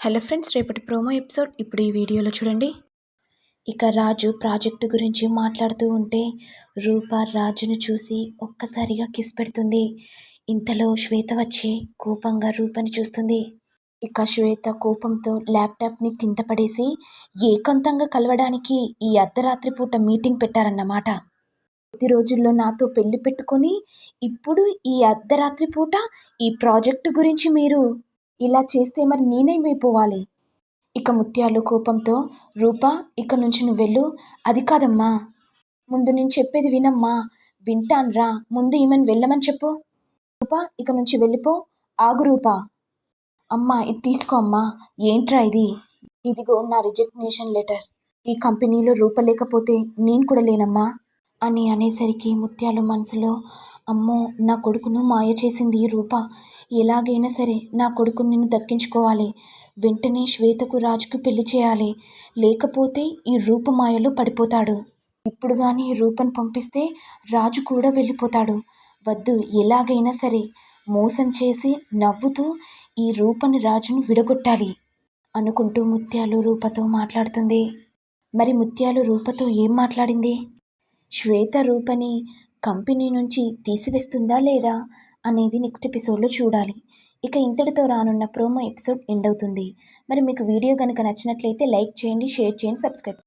Hello friends, రేపటి promo episode ఇప్పుడు ఈ వీడియోలో చూడండి. ఇక రాజు ప్రాజెక్టు గురించి మాట్లాడుతూ ఉంటే రూప రాజును చూసి ఒక్కసారిగా కిస్ పెడుతుంది. ఇంతలో శ్వేత వచ్చి కోపంగా రూపని చూస్తుంది. ఇక శ్వేత కోపంతో ల్యాప్టాప్ని కింద పడేసి ఏకాంతంగా కలవడానికి ఈ అర్ధరాత్రి పూట మీటింగ్ పెట్టారన్నమాట. కొద్ది రోజుల్లో నాతో పెళ్లి పెట్టుకొని ఇప్పుడు ఈ అర్ధరాత్రి పూట ఈ ప్రాజెక్టు గురించి మీరు ఇలా చేస్తే మరి నేనేమైపోవాలి? ఇక ముత్యాలు కోపంతో, రూపా ఇక నుంచి నువ్వెళ్ళు. అది కాదమ్మా, ముందు నేను చెప్పేది వినమ్మా. వింటాన్రా, ముందు ఈమెను వెళ్ళమని చెప్పు. రూపా ఇక నుంచి వెళ్ళిపో. ఆగు రూపా. అమ్మా ఇది తీసుకో అమ్మా. ఏంట్రా ఇది? ఇదిగో నా రిజిగ్నేషన్ లెటర్. ఈ కంపెనీలో రూప లేకపోతే నేను కూడా లేనమ్మా అని అనేసరికి ముత్యాలు మనసులో, అమ్మో నా కొడుకును మాయ చేసింది రూప. ఎలాగైనా సరే నా కొడుకుని నేను దక్కించుకోవాలి. వెంటనే శ్వేతకు రాజుకు పెళ్లి చేయాలి. లేకపోతే ఈ రూప మాయలో పడిపోతాడు. ఇప్పుడు కానీ రూపను పంపిస్తే రాజు కూడా వెళ్ళిపోతాడు. వద్దు, ఎలాగైనా సరే మోసం చేసి నవ్వుతూ ఈ రూపని రాజును విడగొట్టాలి అనుకుంటూ ముత్యాలు రూపతో మాట్లాడుతుంది. మరి ముత్యాలు రూపతో ఏం మాట్లాడింది? శ్వేత రూపని కంపెనీ నుంచి తీసివేస్తుందా లేదా అనేది నెక్స్ట్ ఎపిసోడ్లో చూడాలి. ఇక ఇంతటితో రానున్న ప్రోమో ఎపిసోడ్ ఎండ్ అవుతుంది. మరి మీకు వీడియో కనుక నచ్చినట్లయితే లైక్ చేయండి, షేర్ చేయండి, సబ్స్క్రైబ్.